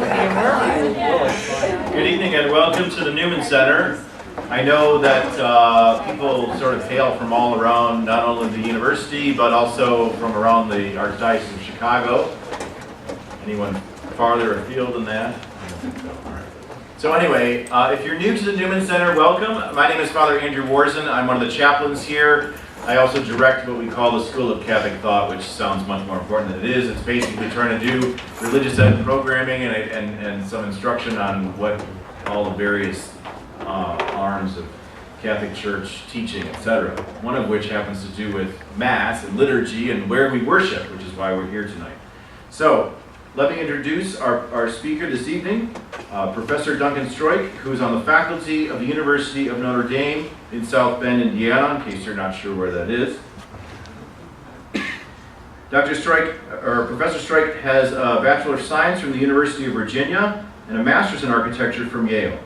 Good evening and welcome to the Newman Center. I know that people sort of hail from all around, not only the university, but also from around the Archdiocese of Chicago. Anyone farther afield than that? So anyway, if you're new to the Newman Center, welcome. My name is Father Andrew Warzen. I'm one of the chaplains here. I also direct what we call the School of Catholic Thought, which sounds much more important than it is. It's basically trying to do religious ed programming and some instruction on what all the various arms of Catholic Church teaching, etc. One of which happens to do with Mass and liturgy and where we worship, which is why we're here tonight. So, let me introduce our speaker this evening, Professor Duncan Stroik, who is on the faculty of the University of Notre Dame in South Bend, Indiana, in case you're not sure where that is. Professor Stroik has a Bachelor of Science from the University of Virginia and a Master's in Architecture from Yale.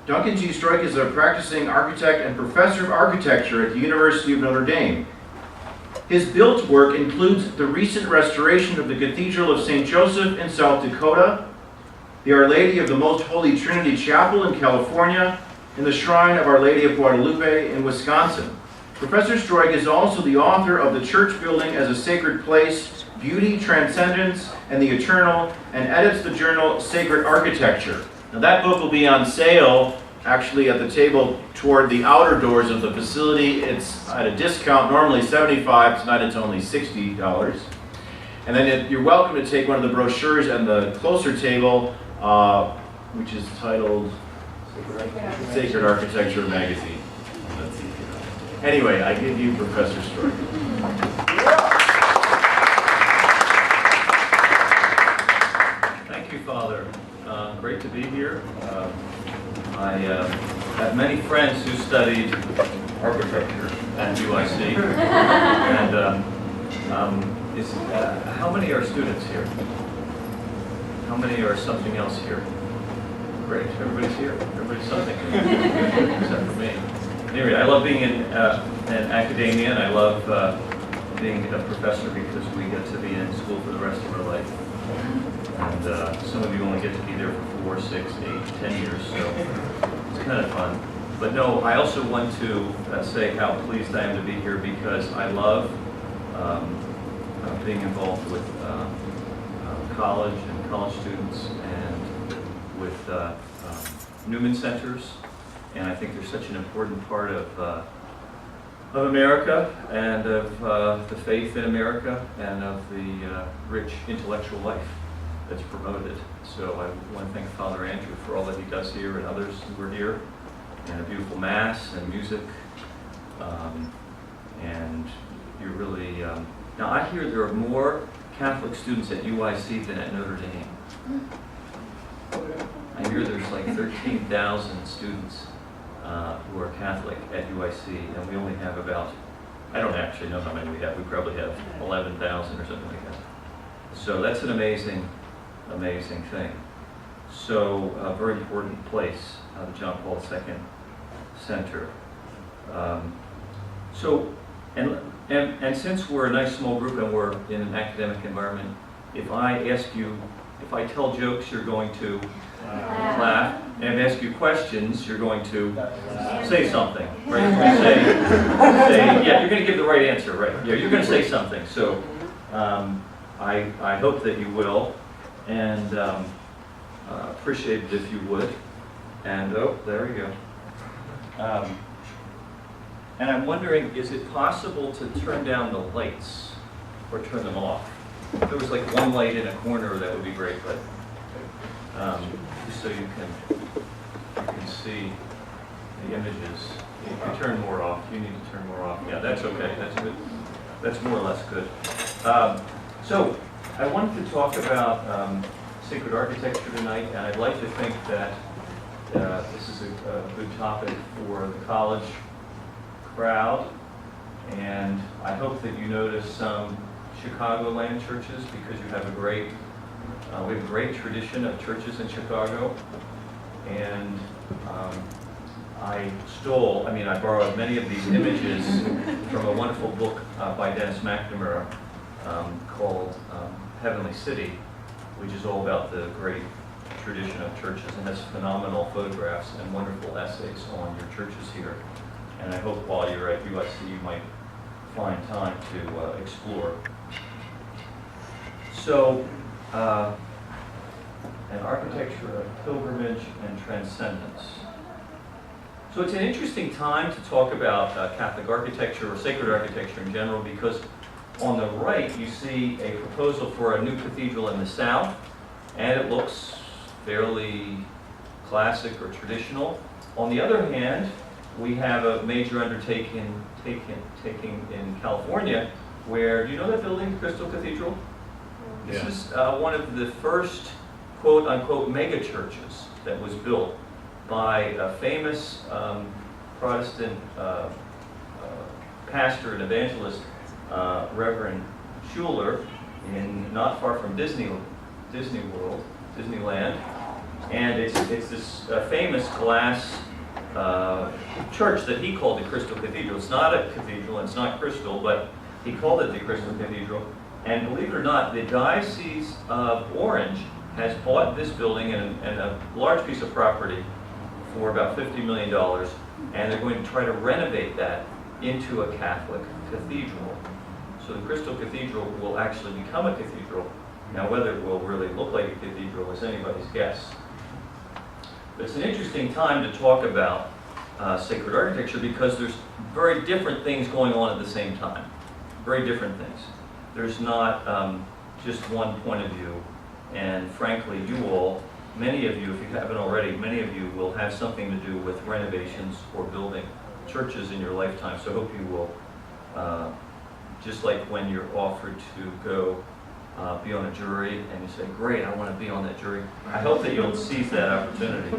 Duncan G. Stroik is a practicing architect and professor of architecture at the University of Notre Dame. His built work includes the recent restoration of the Cathedral of St. Joseph in South Dakota, the Our Lady of the Most Holy Trinity Chapel in California, and the Shrine of Our Lady of Guadalupe in Wisconsin. Professor Stroik is also the author of The Church Building as a Sacred Place, Beauty, Transcendence, and the Eternal, and edits the journal Sacred Architecture. Now that book will be on sale actually at the table toward the outer doors of the facility. It's at a discount, normally $75, tonight it's only $60. And then you're welcome to take one of the brochures and the closer table, which is titled Sacred Architecture Magazine. Anyway, I give you Professor Stroik. Thank you, Father. Great to be here. I have many friends who studied architecture at UIC. And how many are students here? How many are something else here? Great, everybody's here. Everybody's something, except for me. Anyway, I love being in academia, and I love being a professor because we get to be in school for the rest of our life. And some of you only get to be there for 4, 6, 8, 10 years, so it's kind of fun. But no, I also want to say how pleased I am to be here because I love being involved with college and college students and with Newman Centers. And I think they're such an important part of America and of the faith in America and of the rich intellectual life that's promoted. So I want to thank Father Andrew for all that he does here and others who are here, and a beautiful Mass and music. And you're really, now I hear there are more Catholic students at UIC than at Notre Dame. I hear there's like 13,000 students who are Catholic at UIC, and we only have about, I don't actually know how many we have, we probably have 11,000 or something like that. So that's an amazing thing. So a very important place, the John Paul II Center. And since we're a nice small group and we're in an academic environment, if I tell jokes, you're going to laugh, and if I ask you questions, you're going to say something, right? You're going to say, yeah, you're going to give the right answer, right? Yeah, you're going to say something. So I hope that you will, and appreciate it if you would. And oh, there we go. And I'm wondering, is it possible to turn down the lights or turn them off? If there was like one light in a corner, that would be great, but just so you can see the images. You can turn more off. You need to turn more off. Yeah, that's okay. That's good. That's more or less good. So I wanted to talk about sacred architecture tonight, and I'd like to think that this is a good topic for the college crowd, and I hope that you notice some Chicagoland churches because you have we have a great tradition of churches in Chicago, and I borrowed many of these images from a wonderful book by Dennis McNamara called Heavenly City, which is all about the great tradition of churches, and has phenomenal photographs and wonderful essays on your churches here. And I hope while you're at USC you might find time to explore. So, an architecture of pilgrimage and transcendence. So it's an interesting time to talk about Catholic architecture or sacred architecture in general, because on the right you see a proposal for a new cathedral in the south, and it looks fairly classic or traditional. On the other hand, we have a major undertaking in California, where, do you know that building, Crystal Cathedral? This is one of the first quote-unquote mega-churches that was built by a famous Protestant pastor and evangelist, Reverend Schuler, not far from Disneyland, and it's this famous glass church that he called the Crystal Cathedral. It's not a cathedral, it's not crystal, but he called it the Crystal Cathedral. And believe it or not, the Diocese of Orange has bought this building and a large piece of property for about $50 million, and they're going to try to renovate that into a Catholic cathedral. So the Crystal Cathedral will actually become a cathedral. Now, whether it will really look like a cathedral is anybody's guess. But it's an interesting time to talk about sacred architecture, because there's very different things going on at the same time. Very different things. There's not just one point of view. And frankly, you all, many of you, if you haven't already, many of you will have something to do with renovations or building churches in your lifetime. So I hope you will, just like when you're offered to go be on a jury and you say, great, I want to be on that jury, I hope that you'll seize that opportunity.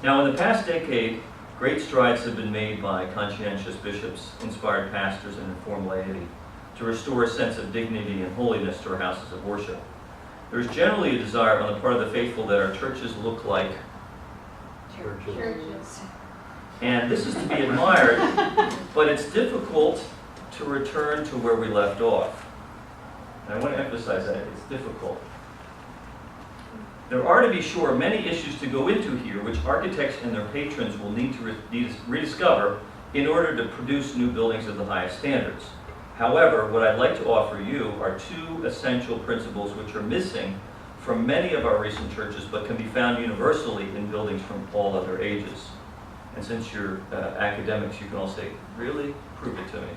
Now, in the past decade, great strides have been made by conscientious bishops, inspired pastors, and informed laity to restore a sense of dignity and holiness to our houses of worship. There's generally a desire on the part of the faithful that our churches look like churches. And this is to be admired, but it's difficult to return to where we left off. And I want to emphasize that it's difficult. There are, to be sure, many issues to go into here, which architects and their patrons will need to rediscover in order to produce new buildings of the highest standards. However, what I'd like to offer you are two essential principles which are missing from many of our recent churches, but can be found universally in buildings from all other ages. And since you're academics, you can all say, really? Prove it to me.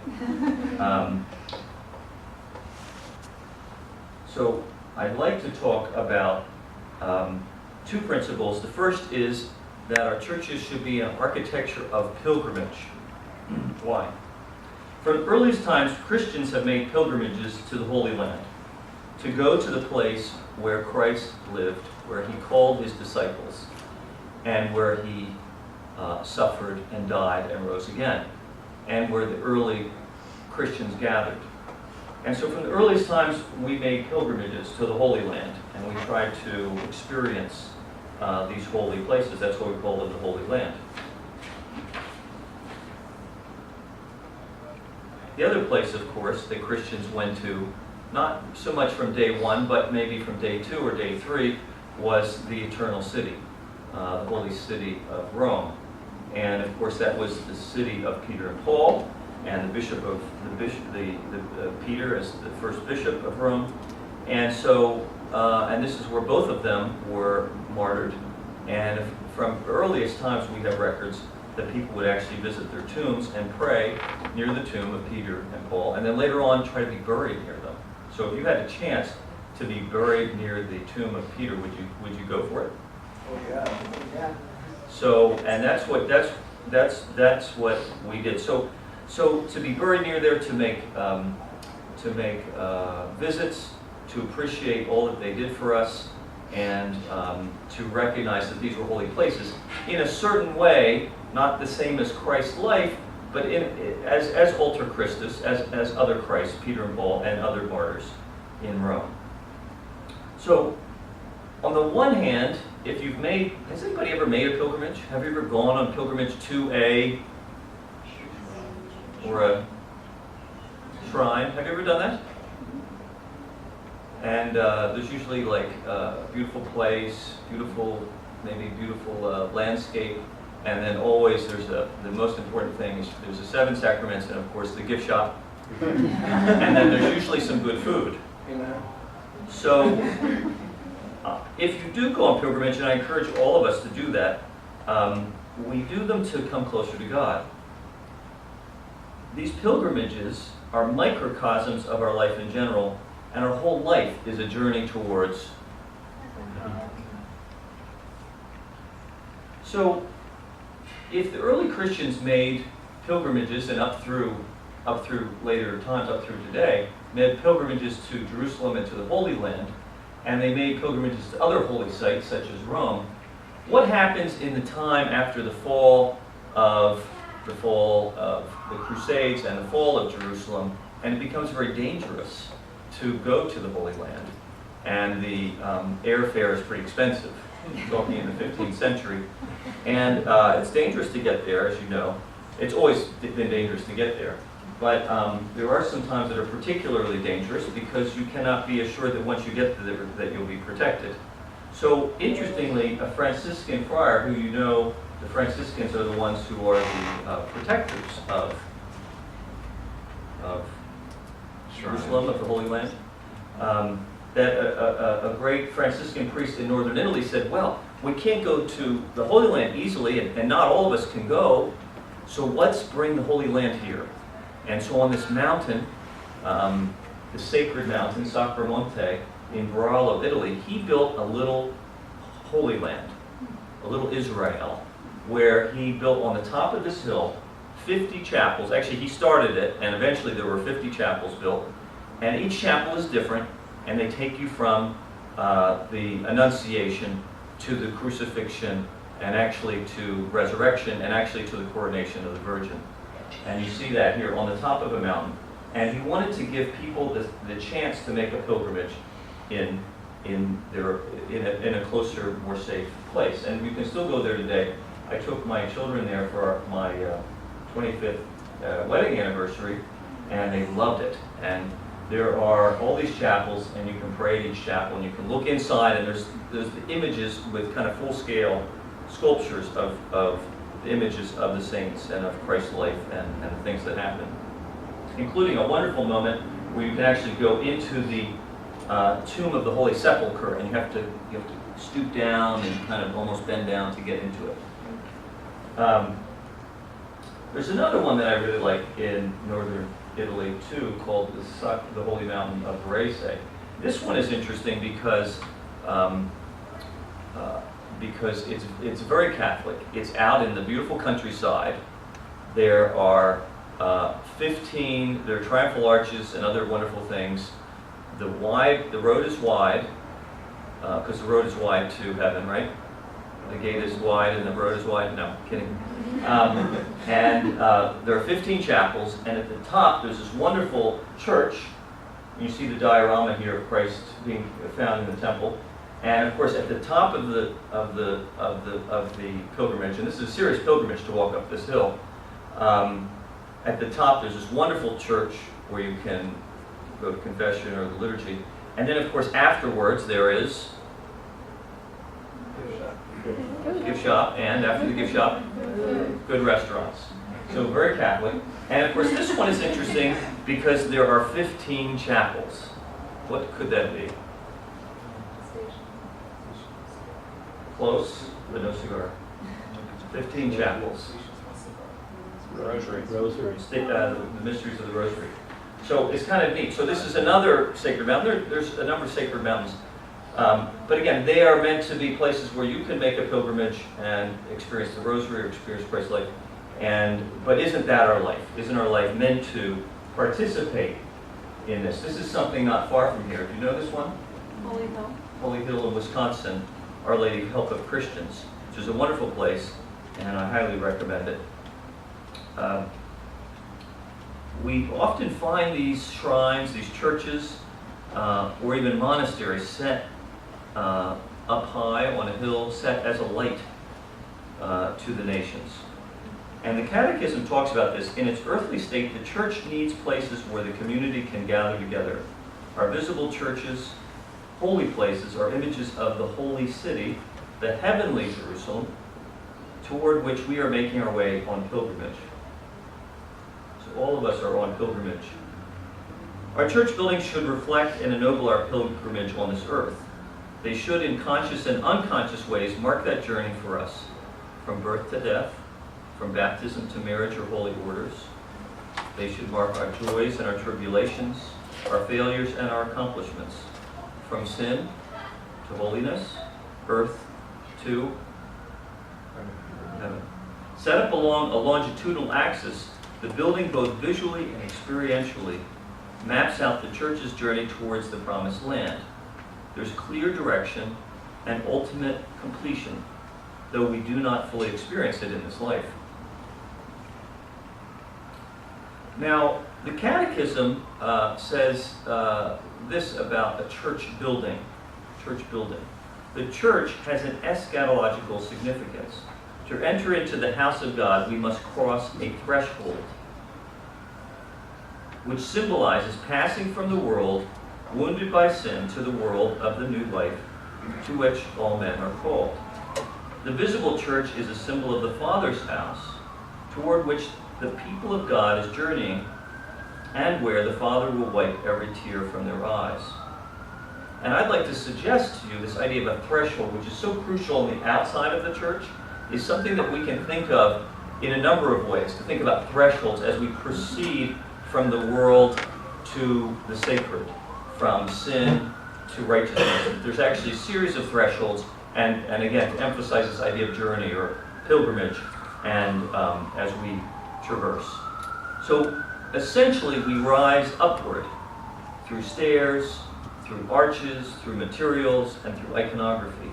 So I'd like to talk about two principles. The first is that our churches should be an architecture of pilgrimage. Why? From the earliest times, Christians have made pilgrimages to the Holy Land, to go to the place where Christ lived, where he called his disciples, and where he suffered and died and rose again, and where the early Christians gathered. And so from the earliest times, we made pilgrimages to the Holy Land, and we tried to experience these holy places. That's why we call them the Holy Land. The other place, of course, that Christians went to, not so much from day one, but maybe from day 2 or day 3, was the Eternal City, the holy city of Rome. And of course, that was the city of Peter and Paul, and Peter as the first bishop of Rome. And so, and this is where both of them were martyred. And from earliest times, we have records that people would actually visit their tombs and pray near the tomb of Peter and Paul, and then later on try to be buried near them. So if you had a chance to be buried near the tomb of Peter, would you go for it? Oh yeah. So, and that's what we did. So to be buried near there, to make visits, to appreciate all that they did for us, and to recognize that these were holy places in a certain way, not the same as Christ's life, but as alter Christus, as other Christs, Peter and Paul, and other martyrs in Rome. So, on the one hand, if you've has anybody ever made a pilgrimage? Have you ever gone on pilgrimage to a shrine? Have you ever done that? And there's usually like a beautiful place, maybe beautiful landscape, and then always the most important thing is there's the 7 sacraments and of course the gift shop. And then there's usually some good food. So if you do go on pilgrimage, and I encourage all of us to do that, we do them to come closer to God. These pilgrimages are microcosms of our life in general, and our whole life is a journey towards. So, if the early Christians made pilgrimages, and up through later times, up through today, made pilgrimages to Jerusalem and to the Holy Land, and they made pilgrimages to other holy sites such as Rome, what happens in the time after the fall of the Crusades and the fall of Jerusalem? And it becomes very dangerous to go to the Holy Land, and the airfare is pretty expensive. Talking in the 15th century, and it's dangerous to get there, as you know. It's always been dangerous to get there, but there are some times that are particularly dangerous because you cannot be assured that once you get there that you'll be protected. So, interestingly, a Franciscan friar, who you know, the Franciscans are the ones who are the protectors of Jerusalem, of the Holy Land. That a great Franciscan priest in northern Italy said, well, we can't go to the Holy Land easily, and not all of us can go, so let's bring the Holy Land here. And so on this mountain, the sacred mountain, Sacro Monte, in Varallo of Italy, he built a little Holy Land, a little Israel, where he built on the top of this hill 50 chapels. Actually, he started it, and eventually there were 50 chapels built, and each chapel is different. And they take you from the Annunciation to the crucifixion, and actually to resurrection, and actually to the coronation of the Virgin. And you see that here on the top of a mountain. And he wanted to give people the chance to make a pilgrimage in a closer, more safe place. And you can still go there today. I took my children there for my 25th wedding anniversary, and they loved it. And there are all these chapels, and you can pray at each chapel, and you can look inside, and there's the images with kind of full-scale sculptures of the images of the saints and of Christ's life and the things that happen, including a wonderful moment where you can actually go into the tomb of the Holy Sepulchre, and you have to stoop down and kind of almost bend down to get into it. There's another one that I really like in northern Italy too, called the Holy Mountain of Varese. This one is interesting because it's very Catholic. It's out in the beautiful countryside. There are 15. There are triumphal arches and other wonderful things. The road is wide because the road is wide to heaven, right? The gate is wide and the road is wide. No, kidding. And there are 15 chapels, and at the top there's this wonderful church. You see the diorama here of Christ being found in the temple, and of course at the top of the pilgrimage, and this is a serious pilgrimage to walk up this hill. At the top there's this wonderful church where you can go to confession or the liturgy, and then of course afterwards there is gift shop, and after the gift shop, good restaurants. So very Catholic. And of course this one is interesting because there are 15 chapels. What could that be? Close, but no cigar. 15 chapels. Rosary. The mysteries of the Rosary. So it's kind of neat. So this is another sacred mountain. There's a number of sacred mountains. But again, they are meant to be places where you can make a pilgrimage and experience the Rosary or experience Christ's life. But isn't that our life? Isn't our life meant to participate in this? This is something not far from here. Do you know this one? Holy Hill. Holy Hill in Wisconsin, Our Lady Help of Christians, which is a wonderful place, and I highly recommend it. We often find these shrines, these churches, or even monasteries set up high on a hill, set as a light to the nations. And the Catechism talks about this. In its earthly state, the church needs places where the community can gather together. Our visible churches holy places are images of the holy city, the heavenly Jerusalem, toward which we are making our way on pilgrimage. So all of us are on pilgrimage. Our church buildings should reflect and ennoble our pilgrimage on this earth. They should, in conscious and unconscious ways, mark that journey for us, from birth to death, from baptism to marriage or holy orders. They should mark our joys and our tribulations, our failures and our accomplishments, from sin to holiness, earth to heaven. Set up along a longitudinal axis, the building both visually and experientially maps out the church's journey towards the promised land. There's clear direction and ultimate completion, though we do not fully experience it in this life. Now, the Catechism says this about a church building. The church has an eschatological significance. To enter into the house of God, we must cross a threshold, which symbolizes passing from the world wounded by sin to the world of the new life to which all men are called. The visible church is a symbol of the Father's house, toward which the people of God is journeying, and where the Father will wipe every tear from their eyes. And I'd like to suggest to you this idea of a threshold, which is so crucial on the outside of the church, is something that we can think of in a number of ways, to think about thresholds as we proceed from the world to the sacred, from sin to righteousness. There's actually a series of thresholds, and again, to emphasize this idea of journey or pilgrimage, and as we traverse. So essentially, we rise upward through stairs, through arches, through materials, and through iconography.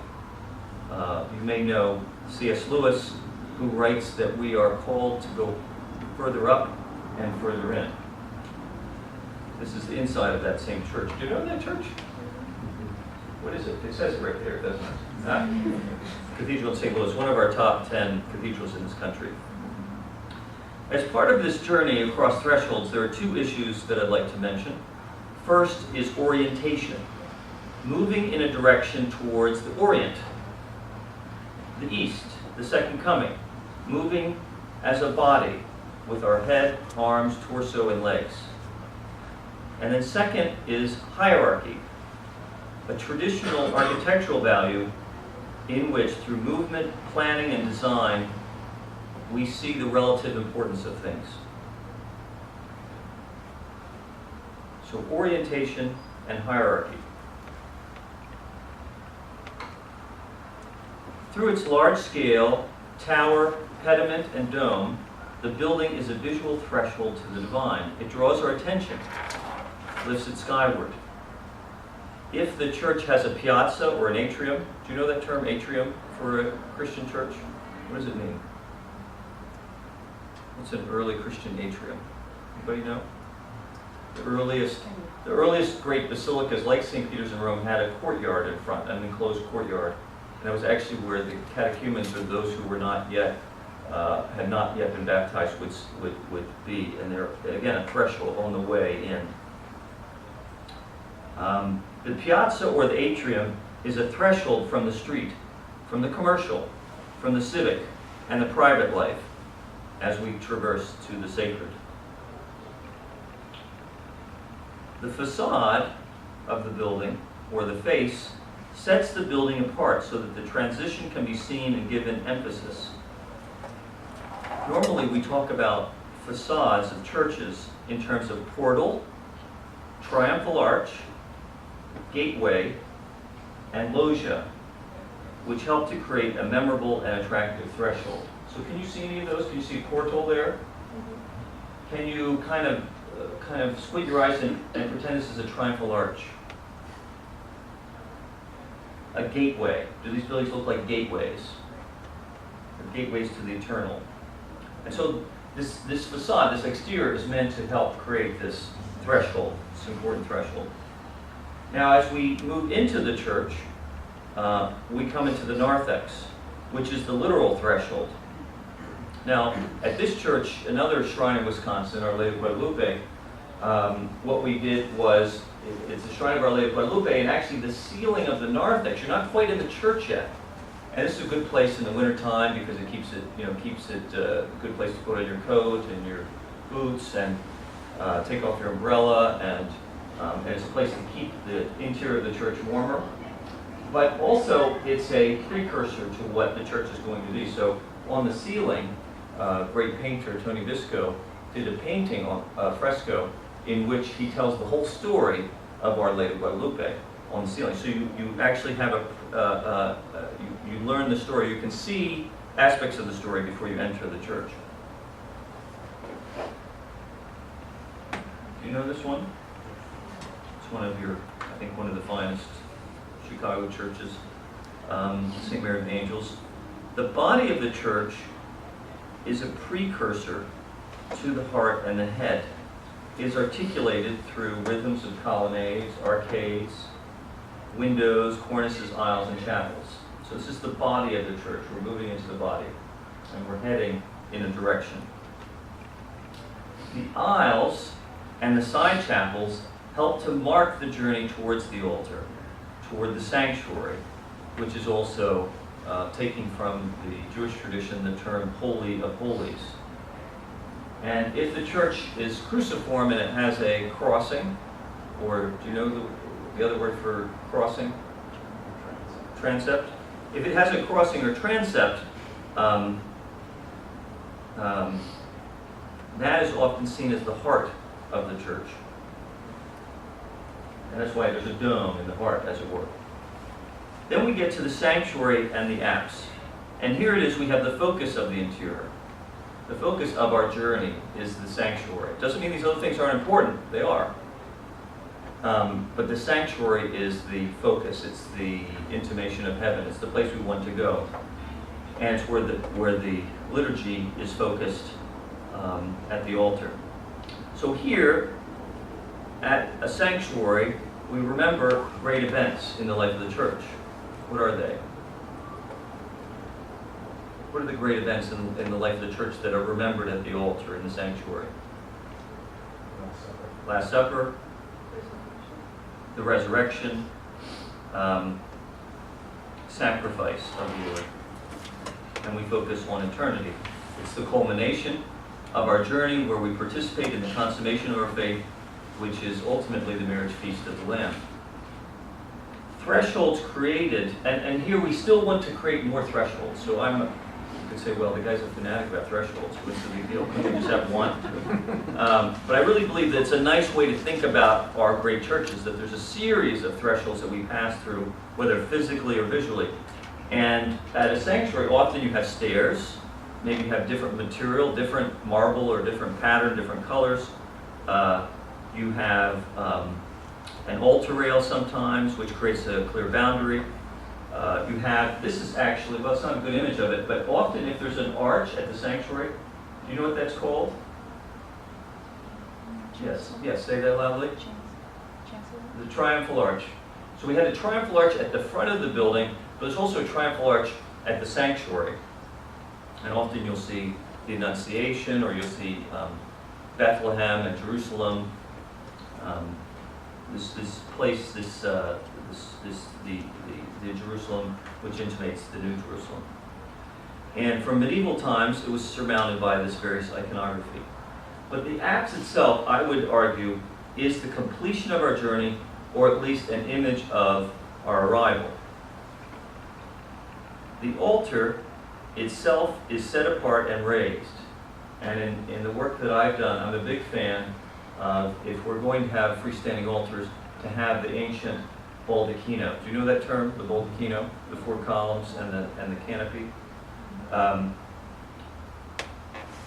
You may know C.S. Lewis, who writes that we are called to go further up and further in. This is the inside of that same church. Do you know that church? What is it? It says it right there, doesn't it? Cathedral in St. Louis, one of our top 10 cathedrals in this country. As part of this journey across thresholds, there are two issues that I'd like to mention. First is orientation, moving in a direction towards the Orient, the East, the second coming, moving as a body with our head, arms, torso, and legs. And then second is hierarchy, a traditional architectural value in which through movement, planning, and design, we see the relative importance of things. So orientation and hierarchy. Through its large scale, tower, pediment, and dome, the building is a visual threshold to the divine. It draws our attention, lifts it skyward. If the church has a piazza or an atrium, do you know that term, atrium, for a Christian church? What does it mean? What's an early Christian atrium? Anybody know? The earliest great basilicas, like St. Peter's in Rome, had a courtyard in front, an enclosed courtyard. And that was actually where the catechumens, or those who were not yet, had not yet been baptized, would be. And they're, again, a threshold on the way in. The piazza or the atrium is a threshold from the street, from the commercial, from the civic, and the private life as we traverse to the sacred. The facade of the building, or the face, sets the building apart so that the transition can be seen and given emphasis. Normally we talk about facades of churches in terms of portal, triumphal arch, gateway, and loggia, which help to create a memorable and attractive threshold. So can you see any of those? Can you see portal there? Mm-hmm. Can you kind of squint your eyes and pretend this is a triumphal arch? A gateway. Do these buildings look like gateways? They're gateways to the eternal. And so this facade, this exterior, is meant to help create this threshold, this important threshold. Now, as we move into the church, we come into the narthex, which is the literal threshold. Now, at this church, another shrine in Wisconsin, Our Lady of Guadalupe, what we did was, it's the Shrine of Our Lady of Guadalupe, and actually the ceiling of the narthex, you're not quite in the church yet. And this is a good place in the wintertime because it keeps it a good place to put on your coat and your boots and take off your umbrella, and it's a place to keep the interior of the church warmer. But also, it's a precursor to what the church is going to be. So on the ceiling, great painter Tony Visco did a painting on fresco in which he tells the whole story of Our Lady of Guadalupe on the ceiling. So you actually have you learn the story. You can see aspects of the story before you enter the church. Do you know this one? It's one of one of the finest Chicago churches, St. Mary of the Angels. The body of the church is a precursor to the heart and the head. It is articulated through rhythms of colonnades, arcades, windows, cornices, aisles, and chapels. So this is the body of the church. We're moving into the body, and we're heading in a direction. The aisles and the side chapels help to mark the journey towards the altar, toward the sanctuary, which is also taking from the Jewish tradition the term Holy of Holies. And if the church is cruciform and it has a crossing, or do you know the other word for crossing? Transept. If it has a crossing or transept, that is often seen as the heart of the church. And that's why there's a dome in the heart, as it were. Then we get to the sanctuary and the apse. And here it is, we have the focus of the interior. The focus of our journey is the sanctuary. It doesn't mean these other things aren't important. They are. But the sanctuary is the focus. It's the intimation of heaven. It's the place we want to go. And it's where the liturgy is focused at the altar. So here, at a sanctuary, we remember great events in the life of the church. What are they? What are the great events in the life of the church that are remembered at the altar in the sanctuary? Last Supper, the resurrection, sacrifice of the Lord. And we focus on eternity. It's the culmination of our journey where we participate in the consummation of our faith, which is ultimately the marriage feast of the Lamb. Thresholds created, and here we still want to create more thresholds. So you could say, well, the guy's a fanatic about thresholds. What's the big deal? Couldn't we just have one? But I really believe that it's a nice way to think about our great churches, that there's a series of thresholds that we pass through, whether physically or visually. And at a sanctuary, often you have stairs. Maybe you have different material, different marble or different pattern, different colors. You have an altar rail sometimes, which creates a clear boundary. You have, this is actually, well, it's not a good image of it, but often if there's an arch at the sanctuary, do you know what that's called? Yes, say that loudly. The triumphal arch. So we had a triumphal arch at the front of the building, but there's also a triumphal arch at the sanctuary. And often you'll see the Annunciation, or you'll see Bethlehem and Jerusalem. This place, the Jerusalem, which intimates the New Jerusalem. And from medieval times, it was surmounted by this various iconography. But the apse itself, I would argue, is the completion of our journey, or at least an image of our arrival. The altar itself is set apart and raised. And in the work that I've done, I'm a big fan of, if we're going to have freestanding altars, to have the ancient baldacchino. Do you know that term, the baldacchino? The 4 columns and the canopy?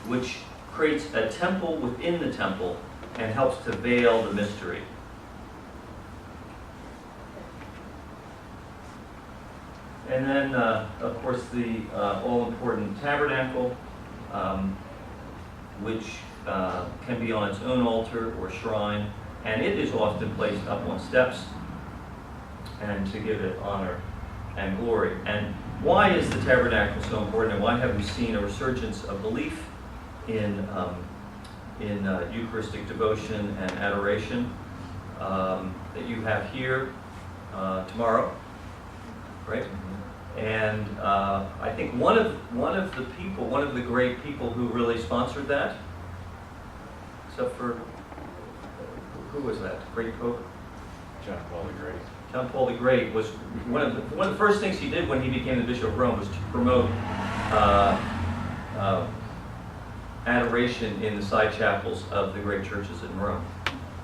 Which creates a temple within the temple and helps to veil the mystery. And then, of course, the all-important tabernacle, which can be on its own altar or shrine, and it is often placed up on steps and to give it honor and glory. And why is the tabernacle so important, and why have we seen a resurgence of belief in in Eucharistic devotion and adoration that you have here tomorrow, right? And I think one of the great people who really sponsored that, except for, who was that? Great Pope? John Paul the Great. John Paul the Great was one of the first things he did when he became the Bishop of Rome was to promote adoration in the side chapels of the great churches in Rome,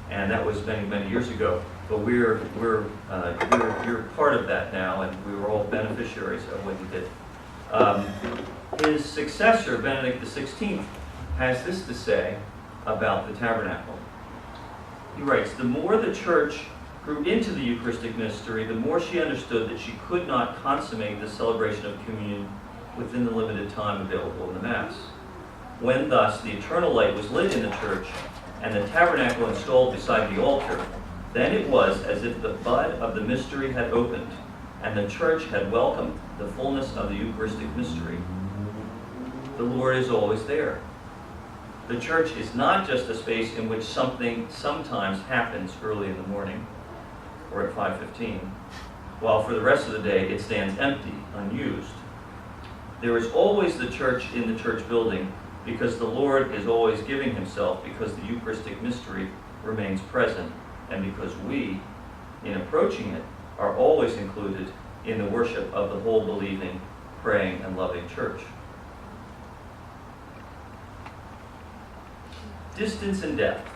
and that was many years ago. But we're part of that now, and we were all beneficiaries of what he did. His successor, Benedict XVI, has this to say about the tabernacle. He writes, "The more the church grew into the Eucharistic mystery, the more she understood that she could not consummate the celebration of communion within the limited time available in the Mass. When thus the eternal light was lit in the church and the tabernacle installed beside the altar, then it was as if the bud of the mystery had opened, and the church had welcomed the fullness of the Eucharistic mystery. The Lord is always there. The church is not just a space in which something sometimes happens early in the morning, or at 5:15, while for the rest of the day it stands empty, unused. There is always the church in the church building, because the Lord is always giving himself, because the Eucharistic mystery remains present, and because we, in approaching it, are always included in the worship of the whole believing, praying, and loving church." Distance and depth.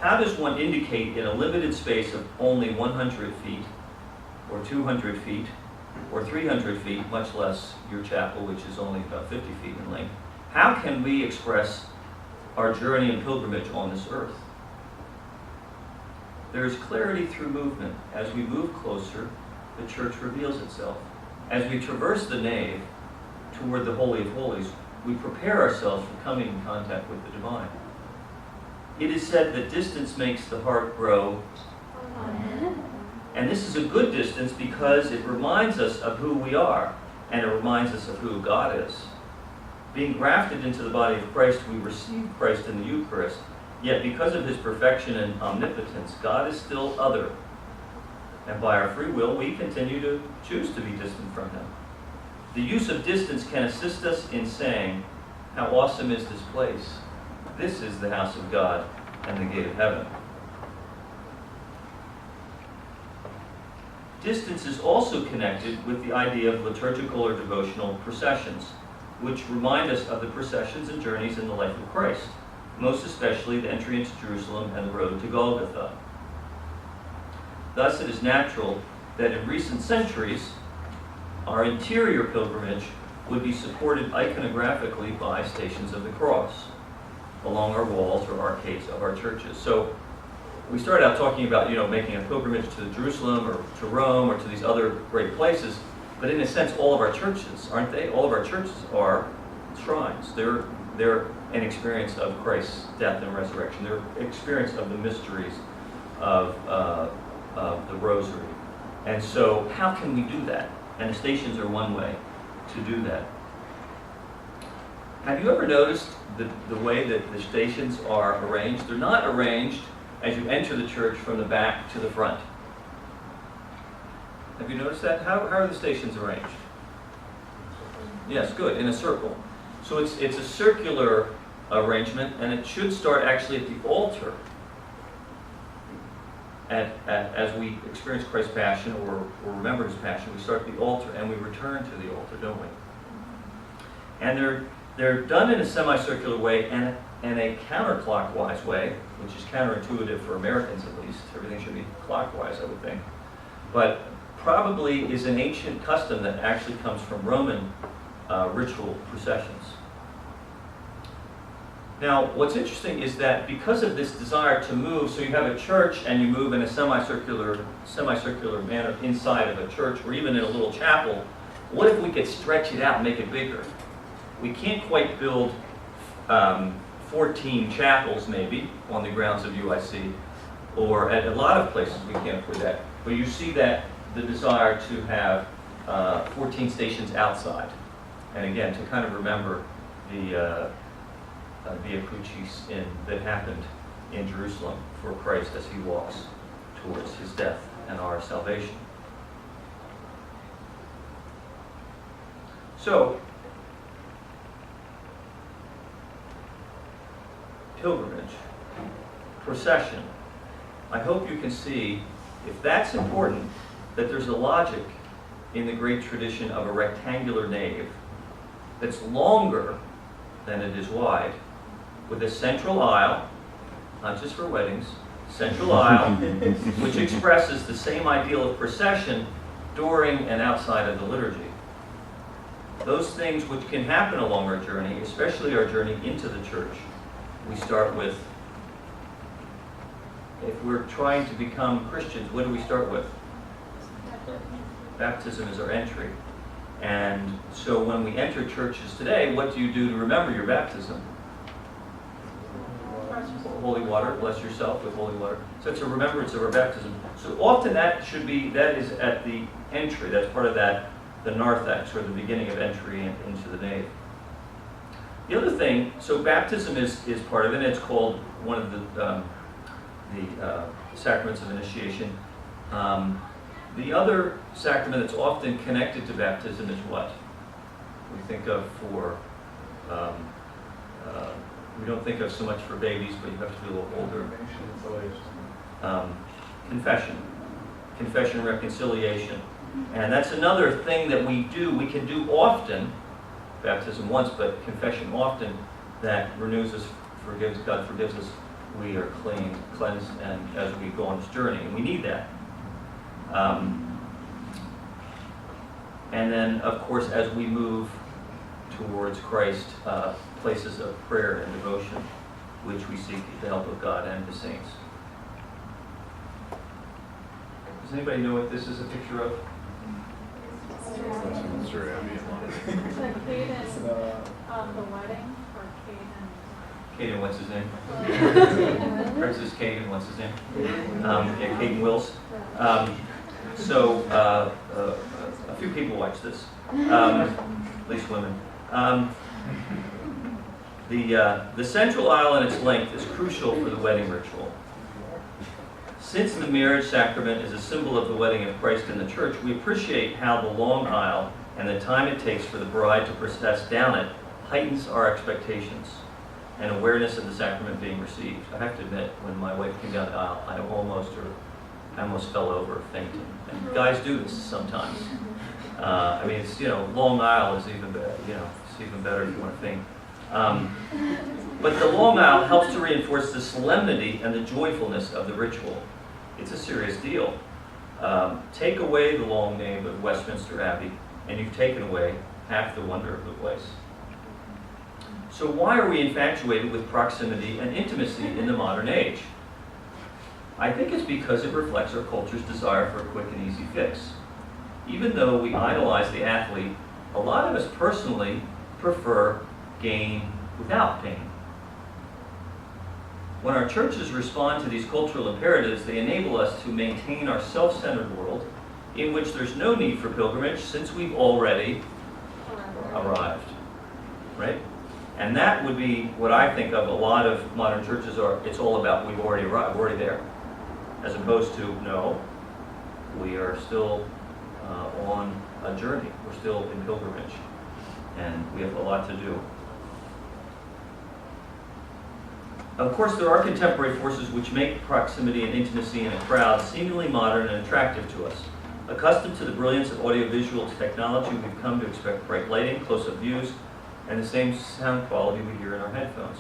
How does one indicate in a limited space of only 100 feet, or 200 feet, or 300 feet, much less your chapel, which is only about 50 feet in length? How can we express our journey and pilgrimage on this earth? There is clarity through movement. As we move closer, the church reveals itself. As we traverse the nave toward the Holy of Holies, we prepare ourselves for coming in contact with the divine. It is said that distance makes the heart grow. Amen. And this is a good distance because it reminds us of who we are, and it reminds us of who God is. Being grafted into the body of Christ, we receive Christ in the Eucharist, yet because of his perfection and omnipotence, God is still other. And by our free will, we continue to choose to be distant from him. The use of distance can assist us in saying, "How awesome is this place? This is the house of God and the gate of heaven." Distance is also connected with the idea of liturgical or devotional processions, which remind us of the processions and journeys in the life of Christ, most especially the entry into Jerusalem and the road to Golgotha. Thus, it is natural that in recent centuries, our interior pilgrimage would be supported iconographically by Stations of the Cross along our walls or arcades of our churches. So we started out talking about, making a pilgrimage to Jerusalem or to Rome or to these other great places, but in a sense, all of our churches, aren't they? All of our churches are shrines. They're an experience of Christ's death and resurrection. They're an experience of the mysteries of the Rosary. And so how can we do that? And the stations are one way to do that. Have you ever noticed the way that the stations are arranged? They're not arranged as you enter the church from the back to the front. Have you noticed that? How are the stations arranged? Yes, good, in a circle. So it's a circular arrangement, and it should start actually at the altar. As we experience Christ's passion or remember his passion, we start at the altar and we return to the altar, don't we? And they're done in a semicircular way and a counterclockwise way, which is counterintuitive for Americans at least. Everything should be clockwise, I would think. But probably is an ancient custom that actually comes from Roman ritual processions. Now, what's interesting is that because of this desire to move, so you have a church and you move in a semicircular manner inside of a church or even in a little chapel, what if we could stretch it out and make it bigger? We can't quite build 14 chapels maybe on the grounds of UIC, or at a lot of places we can't afford that. But you see that the desire to have 14 stations outside. And again, to kind of remember the Via Crucis that happened in Jerusalem for Christ as he walks towards his death and our salvation. So, pilgrimage, procession. I hope you can see, if that's important, that there's a logic in the great tradition of a rectangular nave that's longer than it is wide, with a central aisle, not just for weddings, central aisle, which expresses the same ideal of procession during and outside of the liturgy. Those things which can happen along our journey, especially our journey into the church, we start with, if we're trying to become Christians, what do we start with? Baptism is our entry. And so when we enter churches today, what do you do to remember your baptism? Holy water, bless yourself with holy water. So it's a remembrance of our baptism. So often that is at the entry, that's part of that, the narthex, or the beginning of entry into the nave. The other thing, so baptism is part of it, and it's called one of the sacraments of initiation. The other sacrament that's often connected to baptism is what? We think of for, we don't think of so much for babies, but you have to be a little older. Confession. Confession and reconciliation. And that's another thing that we can do often, baptism once, but confession often, that renews us, God forgives us, we are cleansed, and as we go on this journey, and we need that. And then, of course, as we move towards Christ, places of prayer and devotion, which we seek the help of God and the saints. Does anybody know what this is a picture of? Sure, Abby. The cadence of the wedding, or Caden, what's his name? Princess Caden, what's his name? Yeah, Caden Wills. So a few people watch this, at least women. The central aisle and its length is crucial for the wedding ritual. Since the marriage sacrament is a symbol of the wedding of Christ in the church, we appreciate how the long aisle and the time it takes for the bride to process down it heightens our expectations and awareness of the sacrament being received. I have to admit, when my wife came down the aisle, I almost fell over fainting. And guys do this sometimes. I mean, it's, long aisle is even better. It's even better if you want to faint. But the long aisle helps to reinforce the solemnity and the joyfulness of the ritual. It's a serious deal. Take away the long nave of Westminster Abbey, and you've taken away half the wonder of the place. So why are we infatuated with proximity and intimacy in the modern age? I think it's because it reflects our culture's desire for a quick and easy fix. Even though we idolize the athlete, a lot of us personally prefer gain without pain. When our churches respond to these cultural imperatives, they enable us to maintain our self-centered world in which there's no need for pilgrimage since we've already arrived, right? And that would be what I think of a lot of modern churches are. It's all about we've already arrived, we're already there. As opposed to, no, we are still on a journey. We're still in pilgrimage. And we have a lot to do. Of course, there are contemporary forces which make proximity and intimacy in a crowd seemingly modern and attractive to us. Accustomed to the brilliance of audiovisual technology, we've come to expect bright lighting, close-up views, and the same sound quality we hear in our headphones.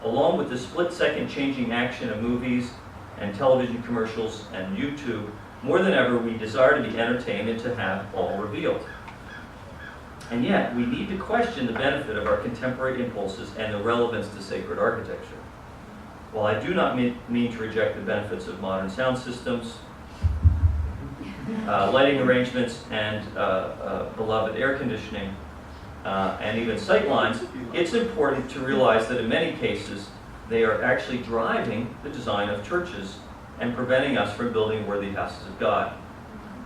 Along with the split-second changing action of movies and television commercials and YouTube, more than ever we desire to be entertained and to have all revealed. And yet, we need to question the benefit of our contemporary impulses and the relevance to sacred architecture. While I do not mean to reject the benefits of modern sound systems, lighting arrangements, and beloved air conditioning, and even sight lines, it's important to realize that in many cases, they are actually driving the design of churches and preventing us from building worthy houses of God.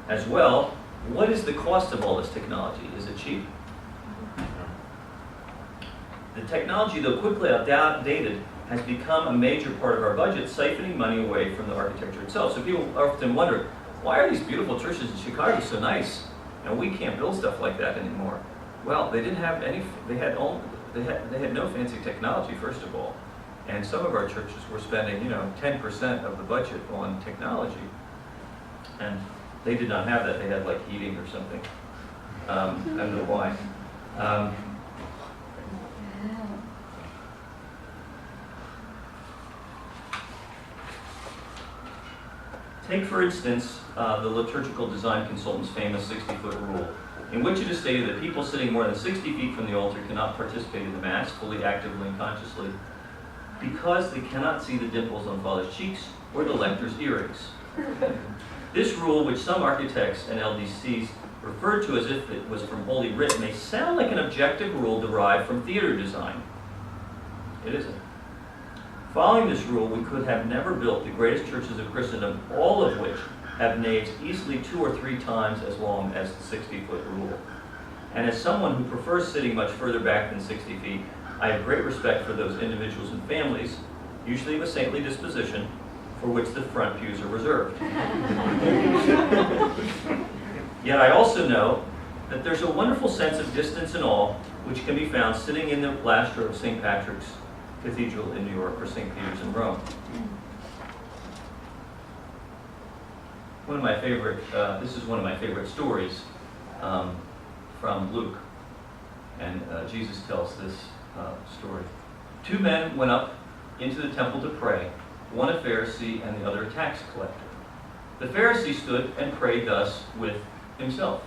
As well, what is the cost of all this technology? Is it cheap? The technology, though quickly outdated, has become a major part of our budget, siphoning money away from the architecture itself. So people often wonder, why are these beautiful churches in Chicago so nice, and we can't build stuff like that anymore? Well, they didn't have any. They had no fancy technology, first of all, and some of our churches were spending, 10% of the budget on technology, and they did not have that. They had like heating or something. I don't know why. Take, for instance, the liturgical design consultant's famous 60-foot rule, in which it is stated that people sitting more than 60 feet from the altar cannot participate in the Mass, fully, actively, and consciously, because they cannot see the dimples on Father's cheeks or the lector's earrings. This rule, which some architects and LDCs refer to as if it was from Holy Writ, may sound like an objective rule derived from theater design. It isn't. Following this rule, we could have never built the greatest churches of Christendom, all of which have naves easily 2 or 3 times as long as the 60-foot rule. And as someone who prefers sitting much further back than 60 feet, I have great respect for those individuals and families, usually of a saintly disposition, for which the front pews are reserved. Yet I also know that there's a wonderful sense of distance and awe which can be found sitting in the last row of St. Patrick's Cathedral in New York or St. Peter's in Rome. This is one of my favorite stories from Luke. And Jesus tells this story. 2 men went up into the temple to pray, one a Pharisee and the other a tax collector. The Pharisee stood and prayed thus with himself.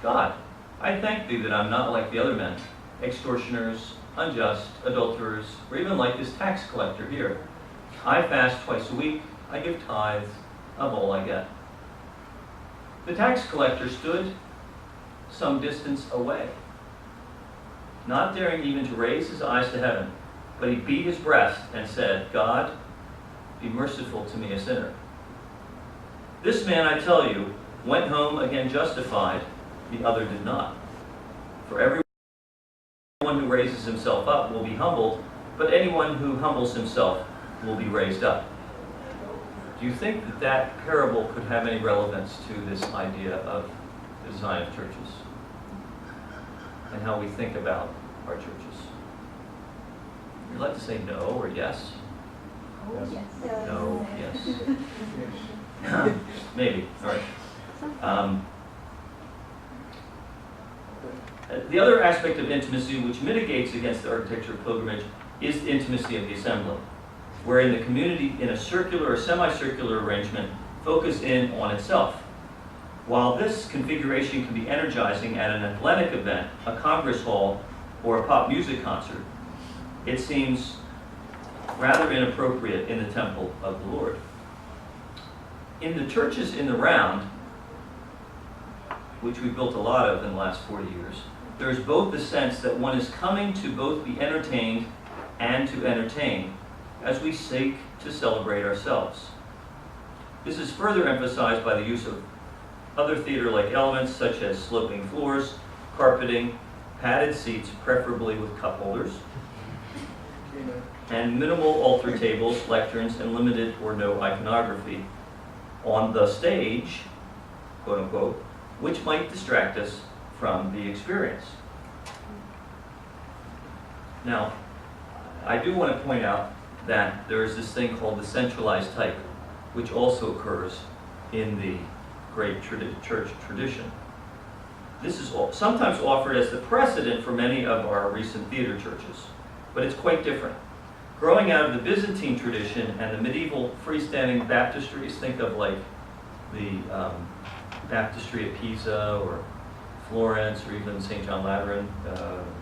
God, I thank thee that I'm not like the other men, extortioners, unjust, adulterers, or even like this tax collector here. I fast twice a week, I give tithes of all I get. The tax collector stood some distance away, not daring even to raise his eyes to heaven, but he beat his breast and said, God, be merciful to me, a sinner. This man, I tell you, went home again justified, the other did not. For everyone who raises himself up will be humbled, but anyone who humbles himself will be raised up. Do you think that that parable could have any relevance to this idea of the design of churches and how we think about our churches? You'd like to say no or yes? Oh, yes. No, yes. Maybe, all right. The other aspect of intimacy which mitigates against the architecture of pilgrimage is the intimacy of the assembly, wherein the community in a circular or semicircular arrangement focus in on itself. While this configuration can be energizing at an athletic event, a congress hall, or a pop music concert, it seems rather inappropriate in the temple of the Lord. In the churches in the round, which we've built a lot of in the last 40 years, there's both the sense that one is coming to both be entertained and to entertain as we seek to celebrate ourselves. This is further emphasized by the use of other theater-like elements such as sloping floors, carpeting, padded seats, preferably with cup holders, and minimal altar tables, lecterns, and limited or no iconography on the stage, quote unquote, which might distract us from the experience. Now, I do want to point out that there is this thing called the centralized type, which also occurs in the great church tradition. This is sometimes offered as the precedent for many of our recent theater churches, but it's quite different. Growing out of the Byzantine tradition and the medieval freestanding baptistries, think of like the baptistry at Pisa or Florence or even St. John Lateran,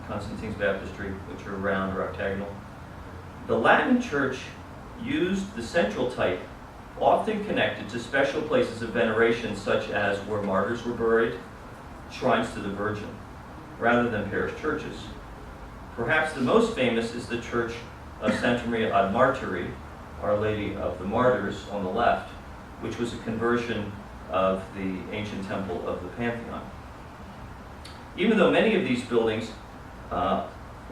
Constantine's baptistry, which are round or octagonal. The Latin church used the central type, often connected to special places of veneration such as where martyrs were buried, shrines to the Virgin, rather than parish churches. Perhaps the most famous is the Church of Santa Maria ad Martiri, Our Lady of the Martyrs, on the left, which was a conversion of the ancient temple of the Pantheon. Even though many of these buildings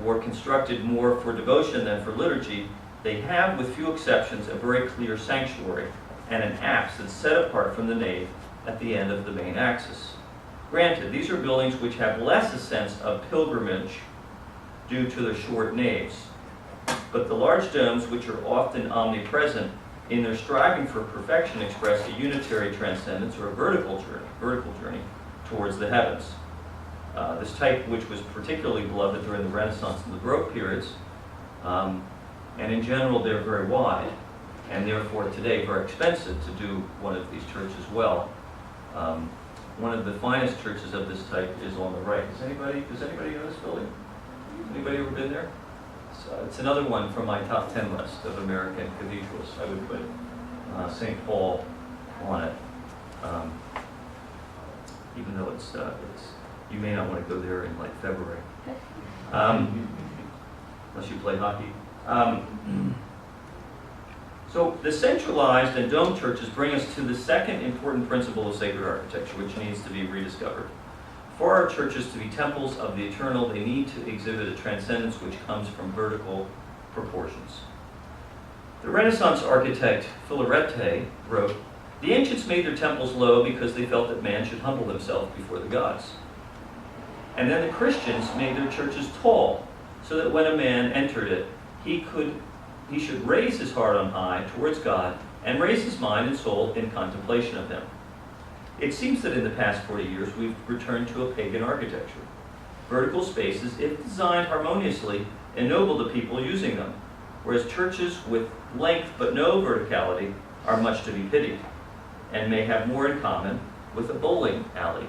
or constructed more for devotion than for liturgy, they have, with few exceptions, a very clear sanctuary and an apse that's set apart from the nave at the end of the main axis. Granted, these are buildings which have less a sense of pilgrimage due to their short naves, but the large domes, which are often omnipresent in their striving for perfection, express a unitary transcendence or a vertical journey towards the heavens. This type, which was particularly beloved during the Renaissance and the Baroque periods, and in general they're very wide, and therefore today very expensive to do one of these churches well. One of the finest churches of this type is on the right. Does anybody know this building? Anybody ever been there? It's another one from my top 10 list of American cathedrals. I would put St. Paul on it, even though it's you may not want to go there in like February, unless you play hockey. So the centralized and dome churches bring us to the second important principle of sacred architecture, which needs to be rediscovered. For our churches to be temples of the eternal, they need to exhibit a transcendence which comes from vertical proportions. The Renaissance architect Filarete wrote, "The ancients made their temples low because they felt that man should humble himself before the gods. And then the Christians made their churches tall, so that when a man entered it, he should raise his heart on high towards God and raise his mind and soul in contemplation of him." It seems that in the past 40 years we've returned to a pagan architecture. Vertical spaces, if designed harmoniously, ennoble the people using them, whereas churches with length but no verticality are much to be pitied, and may have more in common with a bowling alley.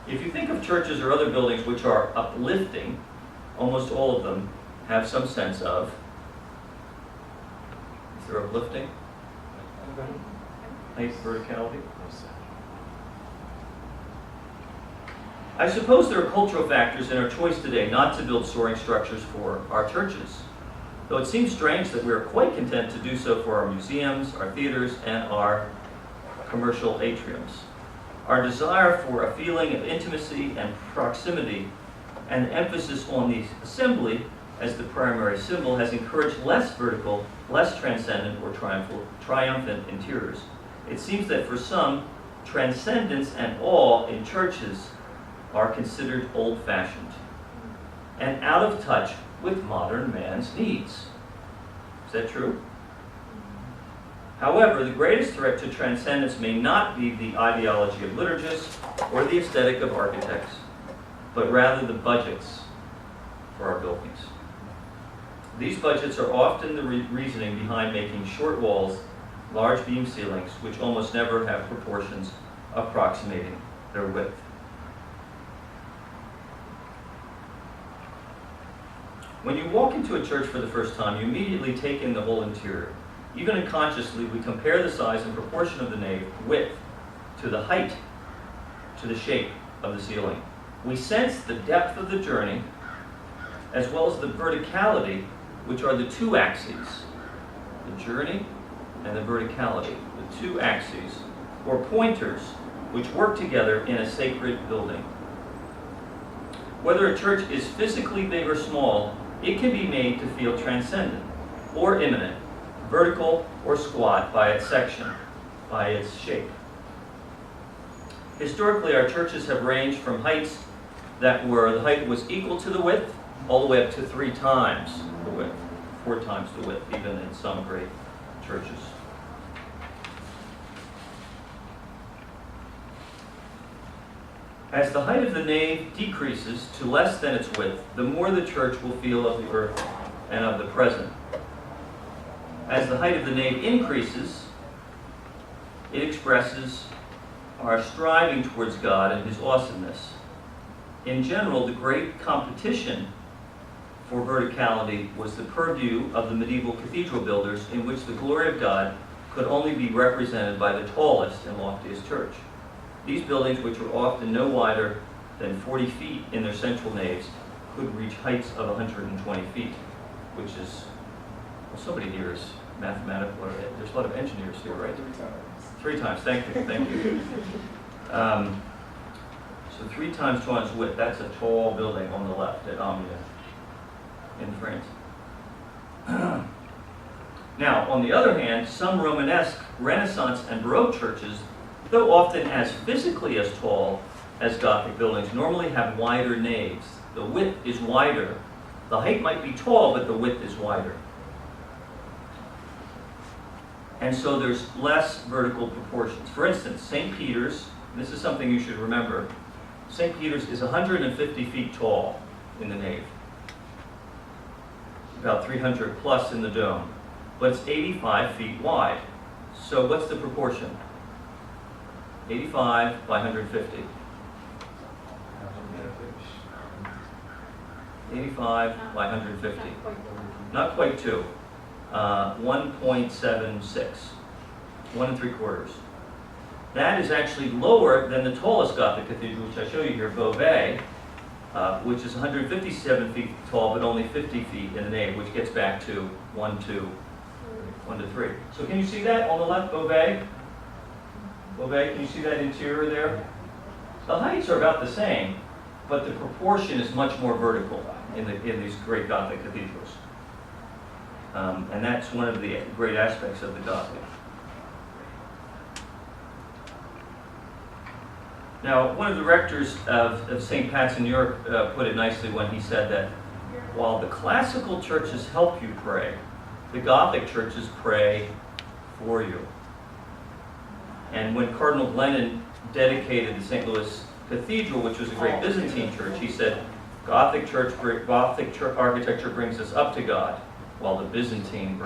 If you think of churches or other buildings which are uplifting, almost all of them have some sense of, is there uplifting? Height, verticality? I suppose there are cultural factors in our choice today not to build soaring structures for our churches, though it seems strange that we are quite content to do so for our museums, our theaters, and our commercial atriums. Our desire for a feeling of intimacy and proximity and emphasis on the assembly as the primary symbol has encouraged less vertical, less transcendent or triumphant interiors. It seems that for some, transcendence and awe in churches are considered old-fashioned and out of touch with modern man's needs. Is that true? However, the greatest threat to transcendence may not be the ideology of liturgists or the aesthetic of architects, but rather the budgets for our buildings. These budgets are often the reasoning behind making short walls, large beam ceilings, which almost never have proportions approximating their width. When you walk into a church for the first time, you immediately take in the whole interior. Even unconsciously, we compare the size and proportion of the nave width to the height, to the shape of the ceiling. We sense the depth of the journey, as well as the verticality, which are the two axes, the journey and the verticality, the two axes, or pointers, which work together in a sacred building. Whether a church is physically big or small, it can be made to feel transcendent or immanent, vertical or squat by its section, by its shape. Historically, our churches have ranged from heights that were, the height was equal to the width, all the way up to 3 times the width, 4 times the width, even in some great churches. As the height of the nave decreases to less than its width, the more the church will feel of the earth and of the present. As the height of the nave increases, it expresses our striving towards God and His awesomeness. In general, the great competition for verticality was the purview of the medieval cathedral builders, in which the glory of God could only be represented by the tallest and loftiest church. These buildings, which were often no wider than 40 feet in their central naves, could reach heights of 120 feet, which is, well, somebody here is mathematical, or there's a lot of engineers here, right? 3 times, thank you. So 3 times 2 width, that's a tall building on the left at Omnia. in France. Now, on the other hand, some Romanesque, Renaissance, and Baroque churches, though often as physically as tall as Gothic buildings, normally have wider naves. The width is wider. The height might be tall, but the width is wider. And so there's less vertical proportions. For instance, St. Peter's, this is something you should remember, St. Peter's is 150 feet tall in the nave, about 300 plus in the dome, but it's 85 feet wide. So what's the proportion? 85 by 150. 85 by 150. Not quite 2. 1.76. 1 3/4. That is actually lower than the tallest Gothic cathedral, which I show you here, Beauvais, which is 157 feet tall, but only 50 feet in the nave, which gets back to 1 to 3. So can you see that on the left, Beauvais? Beauvais, can you see that interior there? The heights are about the same, but the proportion is much more vertical in these great Gothic cathedrals. And that's one of the great aspects of the Gothic. Now, one of the rectors of St. Pat's in New York put it nicely when he said that while the classical churches help you pray, the Gothic churches pray for you. And when Cardinal Glennon dedicated the St. Louis Cathedral, which was a great Byzantine church, he said, Gothic architecture brings us up to God, while the Byzantine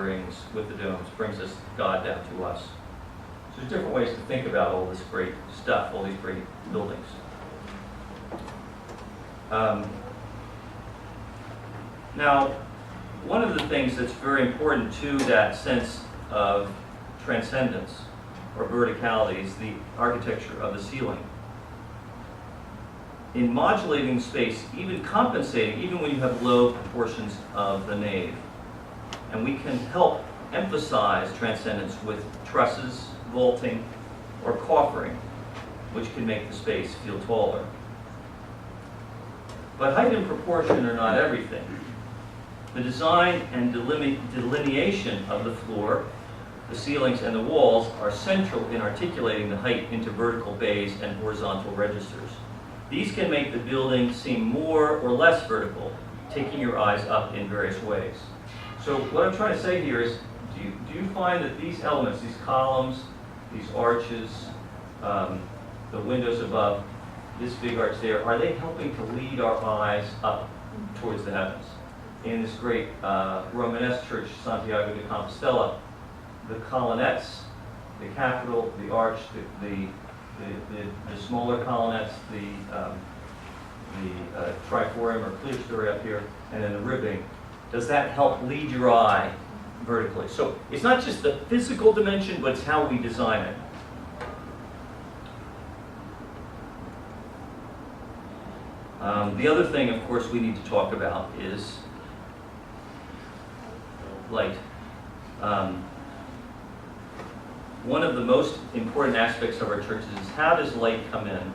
with the domes, brings us God down to us. So there's different ways to think about all this great stuff, all these great buildings. Now, one of the things that's very important to that sense of transcendence or verticality is the architecture of the ceiling. In modulating space, even compensating, even when you have low proportions of the nave. And we can help emphasize transcendence with trusses, vaulting, or coffering, which can make the space feel taller. But height and proportion are not everything. The design and delineation of the floor, the ceilings, and the walls are central in articulating the height into vertical bays and horizontal registers. These can make the building seem more or less vertical, taking your eyes up in various ways. So what I'm trying to say here is, do you find that these elements, these columns, these arches, the windows above, this big arch there, are they helping to lead our eyes up towards the heavens? In this great Romanesque church, Santiago de Compostela, the colonnettes, the capital, the arch, the smaller colonnettes, the triforium or clerestory up here, and then the ribbing, does that help lead your eye vertically? So it's not just the physical dimension, but it's how we design it. The other thing, of course, we need to talk about is light. One of the most important aspects of our churches is how does light come in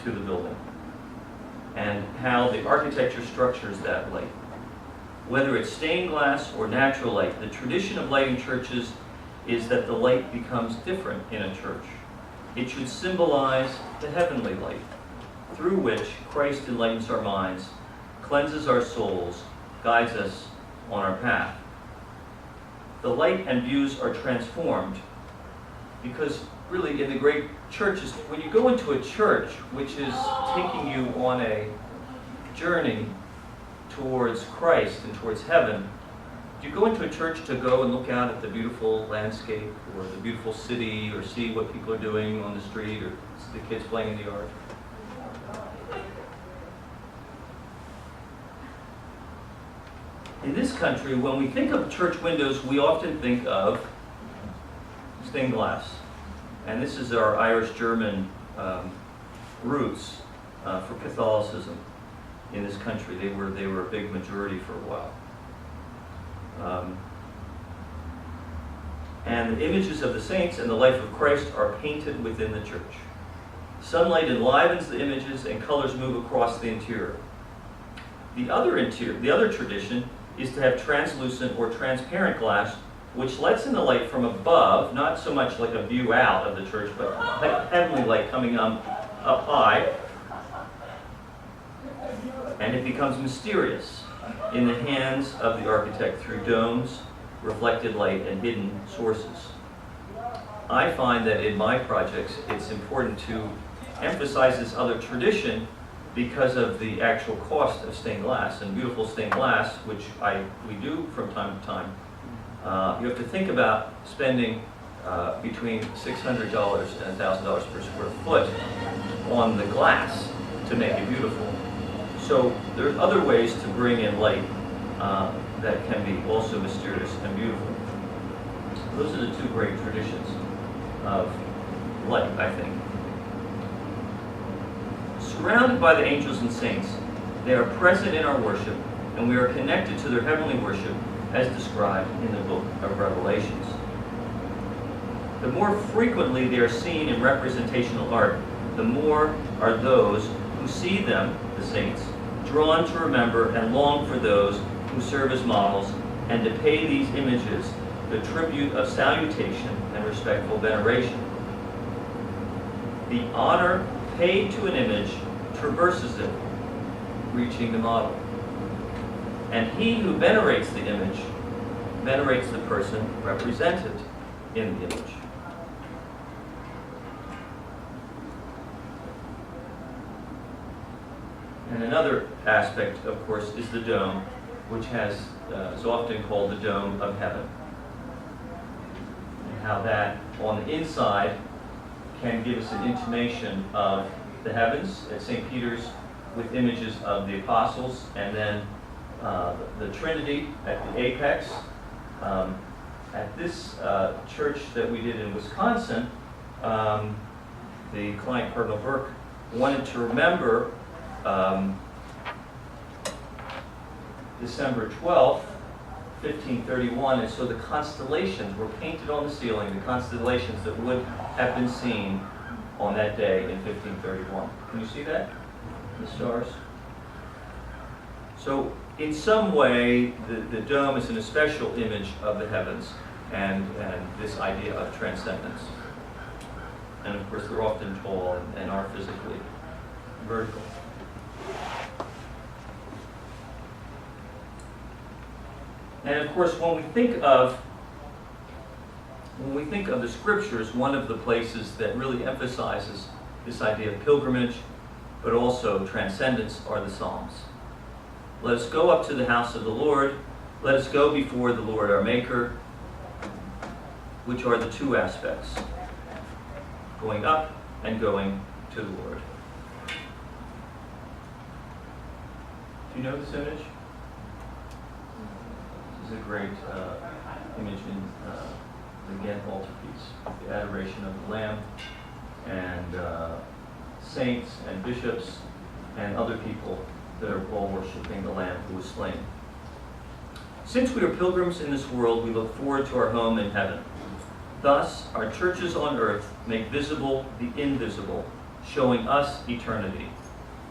to the building, and how the architecture structures that light. Whether it's stained glass or natural light, the tradition of lighting churches is that the light becomes different in a church. It should symbolize the heavenly light, through which Christ enlightens our minds, cleanses our souls, guides us on our path. The light and views are transformed because really in the great churches, when you go into a church which is taking you on a journey towards Christ and towards heaven, do you go into a church to go and look out at the beautiful landscape or the beautiful city or see what people are doing on the street or the kids playing in the yard? In this country, when we think of church windows, we often think of stained glass. And this is our Irish-German roots for Catholicism in this country. They were a big majority for a while. And the images of the saints and the life of Christ are painted within the church. Sunlight enlivens the images and colors move across the interior. The other tradition is to have translucent or transparent glass which lets in the light from above, not so much like a view out of the church, but heavenly light coming up high, and it becomes mysterious in the hands of the architect through domes, reflected light, and hidden sources. I find that in my projects it's important to emphasize this other tradition because of the actual cost of stained glass. And beautiful stained glass, which we do from time to time, you have to think about spending between $600 and $1,000 per square foot on the glass to make it beautiful. So there's other ways to bring in light that can be also mysterious and beautiful. Those are the two great traditions of light, I think. Surrounded by the angels and saints, they are present in our worship, and we are connected to their heavenly worship as described in the book of Revelations. The more frequently they are seen in representational art, the more are those who see them, the saints, drawn to remember and long for those who serve as models, and to pay these images the tribute of salutation and respectful veneration. The honor paid to an image traverses it, reaching the model. And he who venerates the image venerates the person represented in the image. And another aspect, of course, is the dome, which is often called the dome of heaven. And how that, on the inside, can give us an intimation of the heavens at St. Peter's with images of the apostles, and then the Trinity at the apex. At this church that we did in Wisconsin, the client, Cardinal Burke, wanted to remember December 12th, 1531, and so the constellations were painted on the ceiling, the constellations that would have been seen on that day in 1531. Can you see that? The stars? So in some way, the dome is an especial image of the heavens and this idea of transcendence. And of course, they're often tall and are physically vertical. And of course, when we think of the scriptures, one of the places that really emphasizes this idea of pilgrimage, but also transcendence, are the Psalms. Let us go up to the house of the Lord. Let us go before the Lord our Maker, which are the two aspects, going up and going to the Lord. Do you know this image? This is a great image in the Ghent altarpiece, the adoration of the Lamb, and saints and bishops and other people that are all worshiping the Lamb who was slain. Since we are pilgrims in this world, we look forward to our home in heaven. Thus, our churches on earth make visible the invisible, showing us eternity.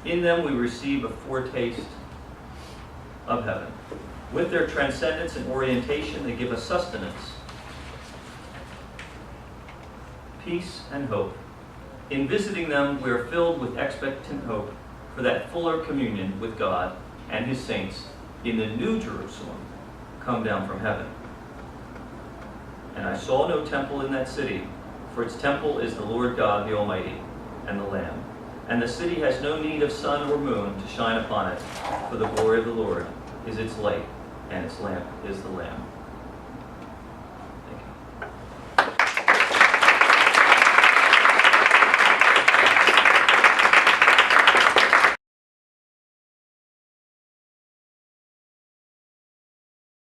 In them we receive a foretaste of heaven. With their transcendence and orientation, they give us sustenance, peace, and hope. In visiting them, we are filled with expectant hope for that fuller communion with God and His saints in the New Jerusalem, come down from heaven. And I saw no temple in that city, for its temple is the Lord God, the Almighty, and the Lamb. And the city has no need of sun or moon to shine upon it, for the glory of the Lord is its light, and its lamp is the Lamb.